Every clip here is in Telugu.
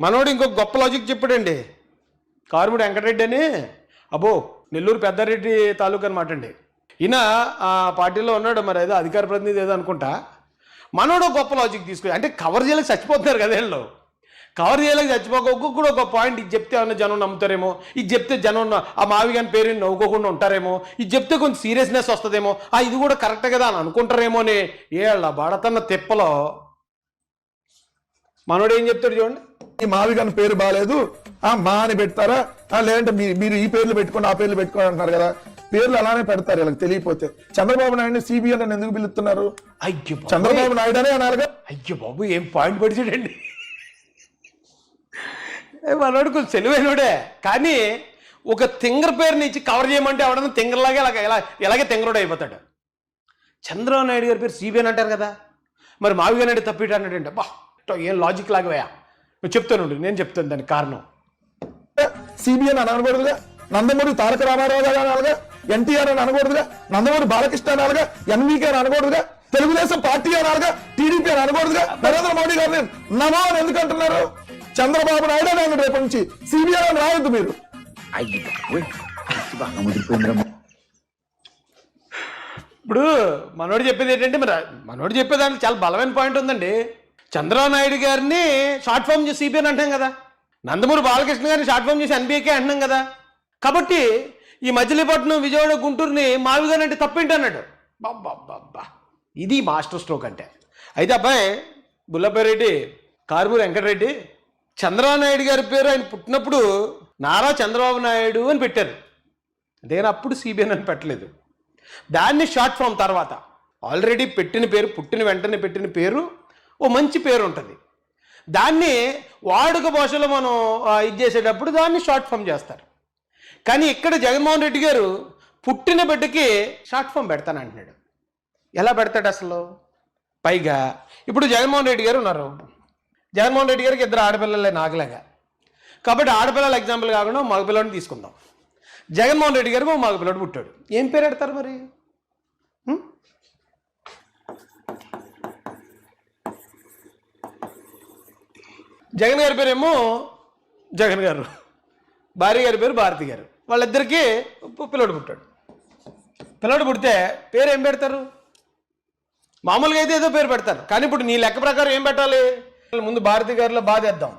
మనోడు ఇంకొక గొప్ప లాజిక్ చెప్పాడండి. కారుమూడి వెంకటరెడ్డి అని, అబ్బో నెల్లూరు పెద్దారెడ్డి తాలూకా అనమాట అండి. ఈయన ఆ పార్టీలో ఉన్నాడు, మరి ఏదో అధికార ప్రతినిధి ఏదో అనుకుంటా. మనోడు గొప్ప లాజిక్ తీసుకుని, అంటే కవర్ చేయలేక చచ్చిపోతున్నారు కదా వీళ్ళు. కవర్ చేయలేక చచ్చిపోక ఒక్కొక్కడు ఒక పాయింట్, ఇది చెప్తే ఏమన్నా జనం నమ్ముతారేమో, ఇది చెప్తే జనం ఆ మావి గారి పేరు నవ్వుకోకుండా ఉంటారేమో, ఇది చెప్తే కొంచెం సీరియస్నెస్ వస్తుందేమో, ఇది కూడా కరెక్టే కదా అని అనుకుంటారేమో అని ఏళ్ళ బడతన్న తిప్పలో మనోడు ఏం చెప్తాడు చూడండి. ఈ మావి గారి పేరు బాగాలేదు, మా అని పెడతారా, లేదంటే మీరు ఈ పేర్లు పెట్టుకోండి ఆ పేర్లు పెట్టుకోండి అంటున్నారు కదా. పేర్లు అలానే పెడతారు వీళ్ళకి తెలియపోతే. చంద్రబాబు నాయుడు సిబిఎన్ అని ఎందుకు పిలుస్తున్నారు? అయ్యో చంద్రబాబు నాయుడు అనే అనాలిగా. అయ్యో బాబు ఏం పాయింట్ పడిచాడండి. మనోడు కొంచెం తెలివైనడే, కానీ ఒక తింగర్ పేరుని ఇచ్చి కవర్ చేయమంటే ఎవడన్నా తింగర్లాగా ఇలాగే తింగరుడు అయిపోతాడు. చంద్రబాబు నాయుడు గారి పేరు సిబిఎన్ అంటారు కదా, మరి మావి గారి తప్పిట అన్నాడంటే బా ఏం లాజిక్ లాగా నువ్వు చెప్తాను, నేను చెప్తాను దానికి కారణం. సిబిఎన్ అని అనకూడదుగా, నందమూరి తారక రామారావు గారు అనాలిగా, ఎన్టీఆర్ అని అనకూడదుగా, నందమూరి బాలకృష్ణ అనాలిగా, ఎన్వీకే అని అనకూడదుగా, తెలుగుదేశం పార్టీ అనాలిగా, టీడీపీ అని అనకూడదుగా. నరేంద్ర మోడీ గారిని నమో అని ఎందుకు అంటున్నారు? చంద్రబాబు నాయుడు అని రేపు నుంచి సిబిఎన్ అని రావద్దు మీరు. ఇప్పుడు మనోడు చెప్పేది ఏంటంటే, మరి మనోడు చెప్పేదానికి చాలా బలమైన పాయింట్ ఉందండి. చంద్రబాబు నాయుడు గారిని షార్ట్ ఫామ్ చేసి సిబిఎన్ అంటాం కదా, నందమూరి బాలకృష్ణ గారిని షార్ట్ ఫామ్ చేసి ఎన్బీకే అంటున్నాం కదా. కాబట్టి ఈ మచిలీపట్నం, విజయవాడ, గుంటూరుని మావి గారు అంటే తప్పేంటి అన్నాడు. బాబ్బా ఇది మాస్టర్ స్ట్రోక్ అంటే. అయితే అబ్బాయి బుల్లపరెడ్డి, కారుమూరి వెంకటరెడ్డి, చంద్రబాబు నాయుడు గారి పేరు ఆయన పుట్టినప్పుడు నారా చంద్రబాబు నాయుడు అని పెట్టారు, అంతేగాని అప్పుడు సిబిఎన్ అని పెట్టలేదు. దాన్ని షార్ట్ ఫామ్ తర్వాత ఆల్రెడీ పెట్టిన పేరు, పుట్టిన వెంటనే పెట్టిన పేరు ఓ మంచి పేరు ఉంటుంది, దాన్ని వాడుక భాషలో మనం ఇది చేసేటప్పుడు దాన్ని షార్ట్ ఫామ్ చేస్తారు. కానీ ఇక్కడ జగన్మోహన్ రెడ్డి గారు పుట్టిన బిడ్డకి షార్ట్ ఫామ్ పెడతానంటున్నాడు. ఎలా పెడతాడు అసలు? పైగా ఇప్పుడు జగన్మోహన్ రెడ్డి గారు ఉన్నారు, జగన్మోహన్ రెడ్డి గారికి ఇద్దరు ఆడపిల్లలే నాకులాగా, కాబట్టి ఆడపిల్లల ఎగ్జాంపుల్ కాకుండా మగపిల్లడిని తీసుకుందాం. జగన్మోహన్ రెడ్డి గారికి ఒక మగపిల్లడు పుట్టాడు, ఏం పేరు పెడతారు మరి? జగన్ గారి పేరేమో జగన్ గారు, భార్య గారి పేరు భారతి గారు, వాళ్ళిద్దరికీ పిల్లడు పుట్టాడు. పిల్లడు పుడితే పేరు ఏం పెడతారు? మామూలుగా అయితే ఏదో పేరు పెడతారు, కానీ ఇప్పుడు నీ లెక్క ప్రకారం ఏం పెట్టాలి? ముందు భారతి గారిలో బాధేద్దాం,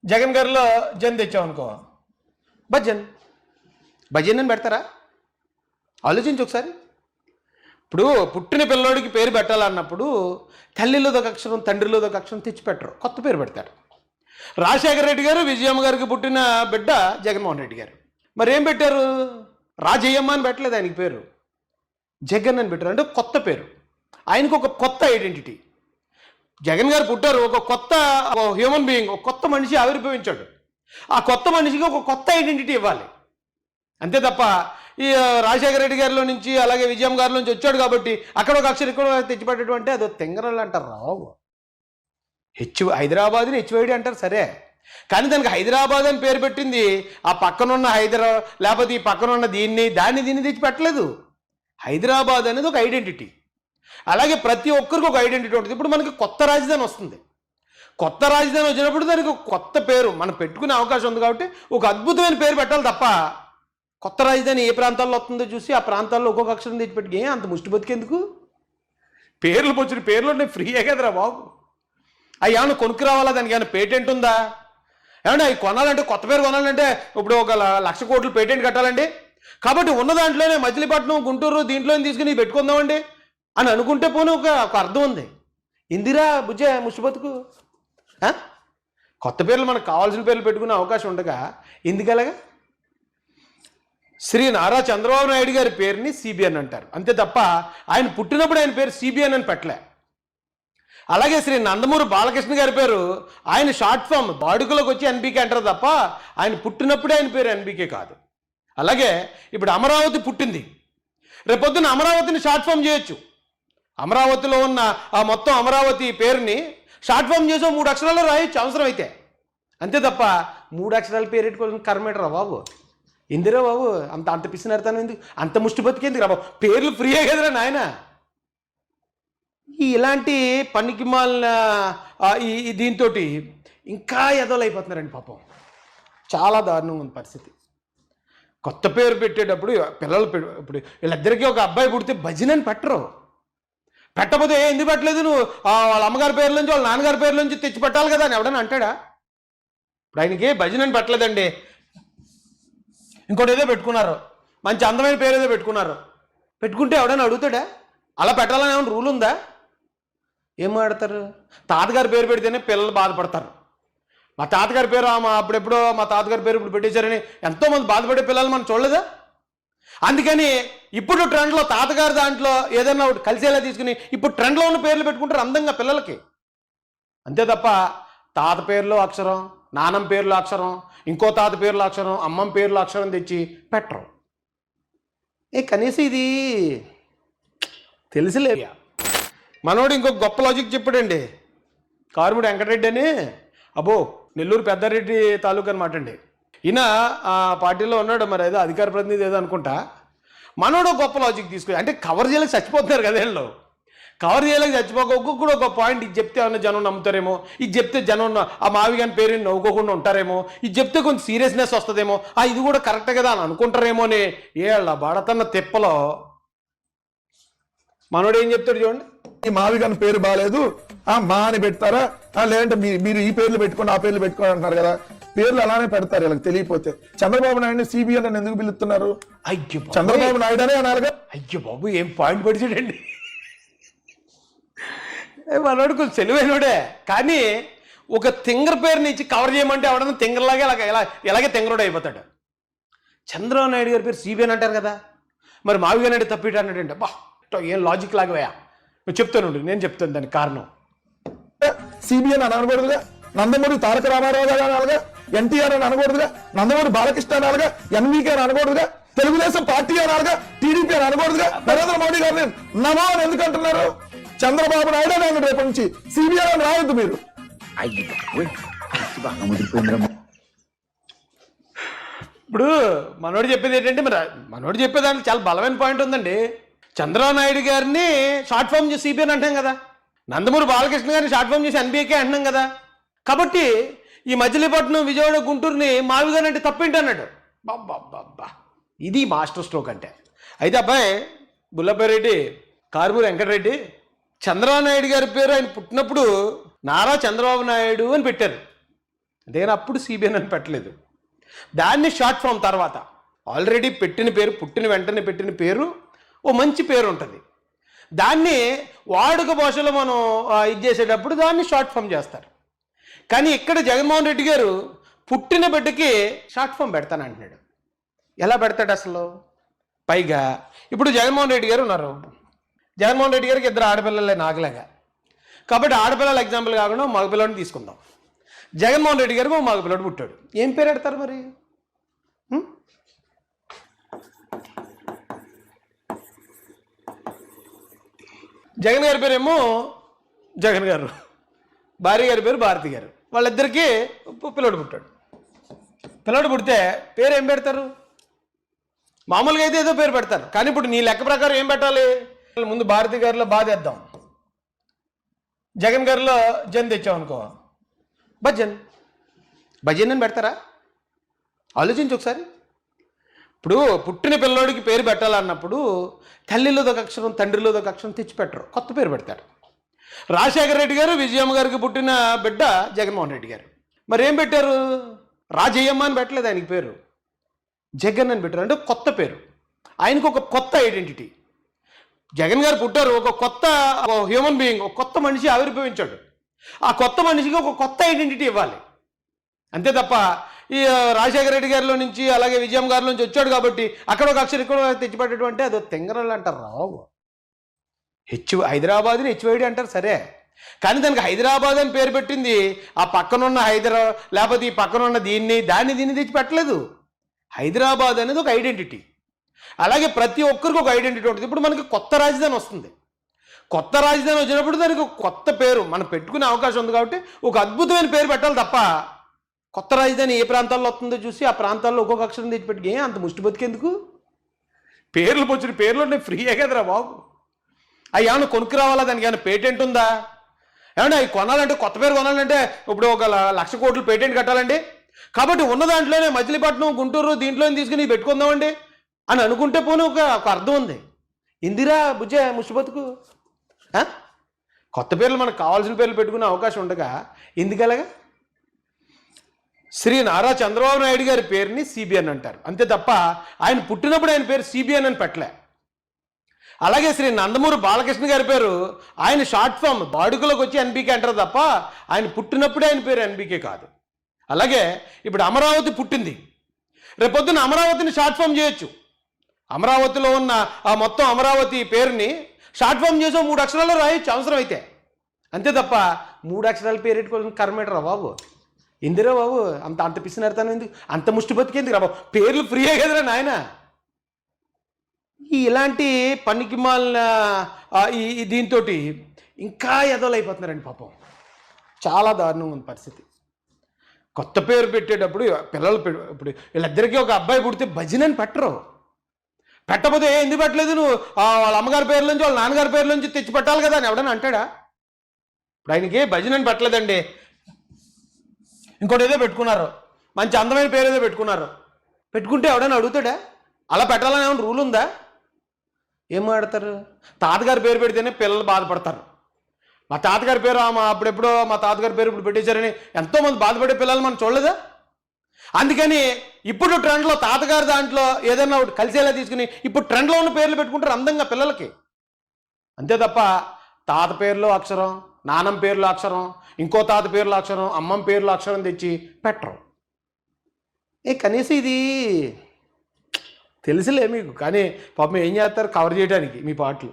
జగన్ గారిలో జన్ తెచ్చాం అనుకో, భజన్ భజన్ అని పెడతారా? ఆలోచించు ఒకసారి. ఇప్పుడు పుట్టిన పిల్లోడికి పేరు పెట్టాలన్నప్పుడు తల్లిలోది ఒక అక్షరం, తండ్రిలోది ఒక అక్షరం తెచ్చి పెట్టరు, కొత్త పేరు పెడతారు. రాజశేఖర రెడ్డి గారు, విజయమ్మ గారికి పుట్టిన బిడ్డ జగన్మోహన్ రెడ్డి గారు, మరి ఏం పెట్టారు? రాజయ్యమ్మ అని పెట్టలేదు, ఆయనకి పేరు జగన్ అని పెట్టారు, అంటే కొత్త పేరు. ఆయనకు ఒక కొత్త ఐడెంటిటీ. జగన్ గారు పుట్టారు, ఒక కొత్త హ్యూమన్ బీయింగ్, ఒక కొత్త మనిషి ఆవిర్భవించాడు. ఆ కొత్త మనిషికి ఒక కొత్త ఐడెంటిటీ ఇవ్వాలి, అంతే తప్ప ఈ రాజశేఖర రెడ్డి గారిలో నుంచి అలాగే విజయమ్మ గారిలో నుంచి వచ్చాడు కాబట్టి అక్కడ ఒక అక్షరం ఇక్కడ తెచ్చిపెట్టడం అంటే అదో తెంగరలు అంటారు. రావు హైదరాబాద్ని హెచ్వైడి అంటారు సరే, కానీ దానికి హైదరాబాద్ అని పేరు పెట్టింది ఆ పక్కనున్న హైదరాబాద్, లేకపోతే ఈ పక్కనున్న దాన్ని తెచ్చి పెట్టలేదు. హైదరాబాద్ అనేది ఒక ఐడెంటిటీ. అలాగే ప్రతి ఒక్కరికి ఒక ఐడెంటిటీ ఉంటుంది. ఇప్పుడు మనకి కొత్త రాజధాని వస్తుంది, కొత్త రాజధాని వచ్చినప్పుడు దానికి కొత్త పేరు మనం పెట్టుకునే అవకాశం ఉంది, కాబట్టి ఒక అద్భుతమైన పేరు పెట్టాలి తప్ప కొత్త రాజధాని ఏ ప్రాంతాల్లో వస్తుందో చూసి ఆ ప్రాంతాల్లో ఒక్కొక్క అక్షరం తెచ్చిపెట్టి అంత ముష్టి బతికేందుకు? పేర్లు వచ్చిన పేర్లు ఉన్నాయి, ఫ్రీయే కదరా బాబు. అవి ఏమన్నా కొనుక్కు రావాలా? దానికి ఏమైనా పేటెంట్ ఉందా? ఏమన్నా అవి కొనాలంటే, కొత్త పేరు కొనాలంటే ఇప్పుడు 1,00,000 కోట్లు పేటెంట్ కట్టాలండి. కాబట్టి ఉన్న దాంట్లోనే మచిలీపట్నం, గుంటూరు దీంట్లోనే తీసుకుని పెట్టుకుందామండి అని అనుకుంటే పోనీ ఒక అర్థం ఉంది. ఇందిరా బుజ్జే ముష్టి బతుకు. కొత్త పేర్లు మనకు కావాల్సిన పేర్లు పెట్టుకునే అవకాశం ఉండగా ఎందుకలాగా? శ్రీ నారా చంద్రబాబు నాయుడు గారి పేరుని సిబిఎన్ అంటారు, అంతే తప్ప ఆయన పుట్టినప్పుడు ఆయన పేరు సిబిఎన్ అని పెట్టలే. అలాగే శ్రీ నందమూరి బాలకృష్ణ గారి పేరు ఆయన షార్ట్ ఫామ్ బాడుకలోకి వచ్చి ఎన్బీకే అంటారు తప్ప ఆయన పుట్టినప్పుడే ఆయన పేరు ఎన్బీకే కాదు. అలాగే ఇప్పుడు అమరావతి పుట్టింది, రేపొద్దున అమరావతిని షార్ట్ ఫామ్ చేయొచ్చు. అమరావతిలో ఉన్న ఆ మొత్తం అమరావతి పేరుని షార్ట్ ఫామ్ చేసో 3 అక్షరాలు రాయొచ్చు అవసరం అయితే, అంతే తప్ప 3 అక్షరాల పేరు పెట్టుకోవాలని కర్మేటరా బాబు. ఎందురా బాబు అంత పిసినారుతాను ఎందుకు? అంత ముష్టి బతికేందుకు రా బాబు? పేర్లు ఫ్రీయే కదరా నాయన. ఇలాంటి పనికి మాలిన దీంతో ఇంకా ఎదవలు అయిపోతున్నారండి పాపం. చాలా దారుణంగా ఉంది పరిస్థితి. కొత్త పేరు పెట్టేటప్పుడు పిల్లలు ఇప్పుడు వీళ్ళిద్దరికీ ఒక అబ్బాయి పుడితే భజనని పెట్టరు. పెట్టకపోతే ఎందుకు పెట్టలేదు నువ్వు వాళ్ళ అమ్మగారి పేరు నుంచి వాళ్ళ నాన్నగారి పేరు నుంచి తెచ్చి పెట్టాలి కదా అని ఎవడన్నా అంటాడా? ఇప్పుడు ఆయనకి భజనని పెట్టలేదండి, ఇంకోటి ఏదో పెట్టుకున్నారు, మంచి అందమైన పేరు ఏదో పెట్టుకున్నారు. పెట్టుకుంటే ఎవడన్నా అడుగుతాడా? అలా పెట్టాలని ఏమైనా రూల్ ఉందా? ఏం మాడతారు? తాతగారి పేరు పెడితేనే పిల్లలు బాధపడతారు. మా తాతగారి పేరు అప్పుడెప్పుడో మా తాతగారి పేరు ఇప్పుడు పెట్టేశారని ఎంతోమంది బాధపడే పిల్లలు మనం చూడలేదా? అందుకని ఇప్పుడు ట్రెండ్లో తాతగారి దాంట్లో ఏదైనా ఒకటి కలిసేలా తీసుకుని ఇప్పుడు ట్రెండ్లో ఉన్న పేర్లు పెట్టుకుంటారు అందంగా పిల్లలకి. అంతే తప్ప తాత పేరులో అక్షరం, నాన్నమ్మ పేరులో అక్షరం, ఇంకో తాత పేరులో అక్షరం, అమ్మమ్మ పేరులో అక్షరం తెచ్చి పెట్టరు. కనీసం ఇది తెలిసిలే. మనోడు ఇంకొక గొప్ప లాజిక్ చెప్పాడండి. కారుముడి వెంకటరెడ్డి అని, అబ్బో నెల్లూరు పెద్దారెడ్డి తాలూకా అనమాట అండి. ఈయన ఆ పార్టీలో ఉన్నాడు, మరి ఏదో అధికార ప్రతినిధి ఏదో అనుకుంటా. మనోడు గొప్ప లాజిక్ తీసుకుని, అంటే కవర్ చేయలేక చచ్చిపోతున్నారు కదా వీళ్ళు. కవర్ చేయలేక చచ్చిపోక ఒక్కొక్కడు ఒక పాయింట్ ఇది చెప్తే ఏమన్నా జనం నమ్ముతారేమో, ఇది చెప్తే జనం ఆ మావి గారి పేరు నవ్వుకోకుండా ఉంటారేమో, ఇది చెప్తే కొంచెం సీరియస్నెస్ వస్తుందేమో, ఇది కూడా కరెక్ట్ కదా అని అనుకుంటారేమో అని ఏళ్ళ బాడతన్న తిప్పలో మనోడు ఏం చెప్తాడు చూడండి. ఈ మావిగాని పేరు బాగాలేదు, మా అని పెడతారా, లేదంటే మీరు ఈ పేర్లు పెట్టుకోండి ఆ పేర్లు పెట్టుకోండి అంటున్నారు కదా. పేర్లు అలానే పెడతారు వీళ్ళకి తెలియపోతే. చంద్రబాబు నాయుడు సిబిఎన్ అని ఎందుకు పిలుస్తున్నారు? అయ్యో చంద్రబాబు నాయుడు అనే అనాలిగా. అయ్యో బాబు ఏం పాయింట్ పడిచాడండి మనోడు. కొంచెం తెలివైనడే, కానీ ఒక తింగర్ పేరుని ఇచ్చి కవర్ చేయమంటే ఎవడన్నా తింగర్లాగా ఇలాగే తింగరుడు అయిపోతాడు. చంద్రబాబు నాయుడు గారి పేరు సిబిఎన్ అంటారు కదా, మరి మావిగా నాయుడు తప్పిట అన్నాడంటే బా ఏం లాజిక్ లాగా నువ్వు చెప్తాను, నేను చెప్తాను దానికి కారణం. సిబిఎన్ అని అనకూడదుగా, నందమూరి తారక రామారావు గారు అనాలిగా, ఎన్టీఆర్ అని అనకూడదుగా, నందమూరి బాలకృష్ణ అనాలిగా, ఎన్వీకే అని అనకూడదుగా, తెలుగుదేశం పార్టీ అనాలిగా, టీడీపీ అని అనకూడదుగా. నరేంద్ర మోడీ గారిని నమో అని ఎందుకు అంటున్నారు? చంద్రబాబు నాయుడు అని రేపటి నుంచి సిబిఎన్ అని రావద్దు మీరు. ఇప్పుడు మనోడు చెప్పేది ఏంటంటే, మరి మనోడు చెప్పేదానికి చాలా బలమైన పాయింట్ ఉందండి. చంద్రబాబు నాయుడు గారిని షార్ట్ ఫామ్ చేసి సిబిఎన్ అంటాం కదా, నందమూరి బాలకృష్ణ గారిని షార్ట్ ఫామ్ చేసి ఎన్బీకే అంటున్నాం కదా. కాబట్టి ఈ మచిలీపట్నం, విజయవాడ, గుంటూరుని మావిగారు అంటే తప్పేంటి అన్నాడు. బాబ్బా ఇది మాస్టర్ స్ట్రోక్ అంటే. అయితే అబ్బాయి బుల్లపరెడ్డి కారుమూరి వెంకటరెడ్డి, చంద్రబాబు నాయుడు గారి పేరు ఆయన పుట్టినప్పుడు నారా చంద్రబాబు నాయుడు అని పెట్టారు, అంతేగాని అప్పుడు సిబిఎన్ అని పెట్టలేదు. దాన్ని షార్ట్ ఫామ్ తర్వాత ఆల్రెడీ పెట్టిన పేరు, పుట్టిన వెంటనే పెట్టిన పేరు ఓ మంచి పేరు ఉంటుంది, దాన్ని వాడుక భాషలో మనం ఇది చేసేటప్పుడు దాన్ని షార్ట్ ఫామ్ చేస్తారు. కానీ ఇక్కడ జగన్మోహన్ రెడ్డి గారు పుట్టిన బిడ్డకి షార్ట్ ఫామ్ పెడతానంటున్నాడు. ఎలా పెడతాడు అసలు? పైగా ఇప్పుడు జగన్మోహన్ రెడ్డి గారు ఉన్నారు, జగన్మోహన్ రెడ్డి గారికి ఇద్దరు ఆడపిల్లలే నాకులాగా. కాబట్టి ఆడపిల్లల ఎగ్జాంపుల్ కాకుండా మగపిల్లడిని తీసుకుందాం. జగన్మోహన్ రెడ్డి గారికి ఒక మగపిల్లడు పుట్టాడు, ఏం పేరు పెడతారు మరి? జగన్ గారి పేరేమో జగన్ గారు, భార్య గారి పేరు భారతి గారు. వాళ్ళిద్దరికీ పిల్లడు పుట్టాడు. పిల్లడు పుడితే పేరు ఏం పెడతారు? మామూలుగా అయితే ఏదో పేరు పెడతారు, కానీ ఇప్పుడు నీ లెక్క ప్రకారం ఏం పెట్టాలి? ముందు భారతి గారిలో బాధేద్దాం, జగన్ గారిలో జన్ తెచ్చామనుకో, భజన్ భజన్ అని పెడతారా? ఆలోచించి ఒకసారి. ఇప్పుడు పుట్టిన పిల్లోడికి పేరు పెట్టాలన్నప్పుడు తల్లిలోదొక అక్షరం, తండ్రిలోదొక అక్షరం తెచ్చి పెట్టరు, కొత్త పేరు పెడతారు. రాజశేఖర రెడ్డి గారు, విజయమ్మ గారికి పుట్టిన బిడ్డ జగన్మోహన్ రెడ్డి గారు, మరి ఏం పెట్టారు? రాజయ్యమ్మ అని పెట్టలేదు, ఆయనకి పేరు జగన్ అని పెట్టారు, అంటే కొత్త పేరు. ఆయనకు ఒక కొత్త ఐడెంటిటీ. జగన్ గారు పుట్టారు, ఒక కొత్త హ్యూమన్ బీయింగ్, ఒక కొత్త మనిషి ఆవిర్భవించాడు. ఆ కొత్త మనిషికి ఒక కొత్త ఐడెంటిటీ ఇవ్వాలి, అంతే తప్ప ఈ రాజశేఖర రెడ్డి గారిలో నుంచి అలాగే విజయం గారి నుంచి వచ్చాడు కాబట్టి అక్కడ ఒక అక్షరం ఇక్కడ తెచ్చిపెట్టడం అంటే అది తెంగరలు అంటారు. రావు హైదరాబాద్ని హెచ్వైడి అంటారు సరే, కానీ దానికి హైదరాబాద్ అని పేరు పెట్టింది ఆ పక్కనున్న హైదరాబాద్, లేకపోతే ఈ పక్కనున్న దీన్ని తెచ్చి పెట్టలేదు. హైదరాబాద్ అనేది ఒక ఐడెంటిటీ. అలాగే ప్రతి ఒక్కరికి ఒక ఐడెంటిటీ ఉంటుంది. ఇప్పుడు మనకి కొత్త రాజధాని వస్తుంది, కొత్త రాజధాని వచ్చినప్పుడు దానికి ఒక కొత్త పేరు మనం పెట్టుకునే అవకాశం ఉంది. కాబట్టి ఒక అద్భుతమైన పేరు పెట్టాలి తప్ప కొత్త రాజధాని ఏ ప్రాంతాల్లో వస్తుందో చూసి ఆ ప్రాంతాల్లో ఒక్కొక్క అక్షరం తెచ్చిపెట్టి అంత ముష్టి బతికేందుకు? పేర్లు వచ్చిన పేర్లు ఫ్రీయే కదరా బాబు. అవి ఏమన్నా కొనుక్కు రావాలా? దానికి ఏమైనా పేటెంట్ ఉందా? ఏమంటే అవి కొనాలంటే కొత్త పేరు కొనాలంటే ఇప్పుడు ఒక 1,00,000 కోట్లు పేటెంట్ కట్టాలండి. కాబట్టి ఉన్న దాంట్లోనే మచిలీపట్నం, గుంటూరు దీంట్లో తీసుకుని పెట్టుకుందామండి అని అనుకుంటే పోనీ ఒక అర్థం ఉంది. ఇందిరా బుజ్జ ముష్టిబతుకు కొత్త పేర్లు మనకు కావాల్సిన పేర్లు పెట్టుకునే అవకాశం ఉండగా ఎందుకలాగా? శ్రీ నారా చంద్రబాబు నాయుడు గారి పేరుని సిబిఎన్ అంటారు అంతే తప్ప ఆయన పుట్టినప్పుడు ఆయన పేరు సిబిఎన్ అని పెట్టలే. అలాగే శ్రీ నందమూరి బాలకృష్ణ గారి పేరు ఆయన షార్ట్ ఫామ్ బాడుకలోకి వచ్చి ఎన్బీకే అంటారు తప్ప ఆయన పుట్టినప్పుడే ఆయన పేరు ఎన్బీకే కాదు. అలాగే ఇప్పుడు అమరావతి పుట్టింది, రేపొద్దున అమరావతిని షార్ట్ ఫామ్ చేయొచ్చు. అమరావతిలో ఉన్న ఆ మొత్తం అమరావతి పేరుని షార్ట్ ఫామ్ చేసో 3 అక్షరాలు రాయొచ్చు అవసరం అయితే. అంతే తప్ప 3 అక్షరాల పేరు పెట్టుకోవాలని కర్మేటరా బాబు, ఇందిరా బాబు అంత పిసినారుతాను ఎందుకు, అంత ముష్టి బతికేందుకు రా బాబు, పేర్లు ఫ్రీయే కదరా నాయన. ఇలాంటి పనికి మాలిన దీంతో ఇంకా ఎదలు అయిపోతున్నారండి పాపం. చాలా దారుణంగా ఉంది పరిస్థితి. కొత్త పేరు పెట్టేటప్పుడు పిల్లలు ఇప్పుడు వీళ్ళిద్దరికీ ఒక అబ్బాయి పుడితే భజన అని పెట్టరు. పెట్టకపోతే ఎందుకు పెట్టలేదు, నువ్వు వాళ్ళ అమ్మగారి పేరు నుంచి వాళ్ళ నాన్నగారి పేరు నుంచి తెచ్చి పెట్టాలి కదా అని ఎవడన్నా అంటాడా? ఇప్పుడు ఆయనకి భజన అని పెట్టలేదండి, ఇంకోటి ఏదో పెట్టుకున్నారు, మంచి అందమైన పేరు ఏదో పెట్టుకున్నారు. పెట్టుకుంటే ఎవడన్నా అడుగుతాడా? అలా పెట్టాలని ఏమైనా రూల్ ఉందా? ఏం మాడతారు? తాతగారి పేరు పెడితేనే పిల్లలు బాధపడతారు. మా తాతగారి పేరు అప్పుడెప్పుడో మా తాతగారి పేరు ఇప్పుడు పెట్టేశారని ఎంతోమంది బాధపడే పిల్లలు మనం చూడలేదా? అందుకని ఇప్పుడు ట్రెండ్లో తాతగారి దాంట్లో ఏదైనా ఒకటి కలిసేలా తీసుకుని ఇప్పుడు ట్రెండ్లో ఉన్న పేర్లు పెట్టుకుంటారు అందంగా పిల్లలకి. అంతే తప్ప తాత పేరులో అక్షరం, నాన్నమ్మ పేరులో అక్షరం, ఇంకో తాత పేరులో అక్షరం, అమ్మమ్మ పేరులో అక్షరం తెచ్చి పెట్టరు. కనీసం ఇది తెలుసులే మీకు, కానీ పాపం ఏం చేస్తారు కవర్ చేయడానికి మీ పాటలు.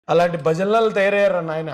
అలాంటి భజనలు తయారయ్యారు నాయన.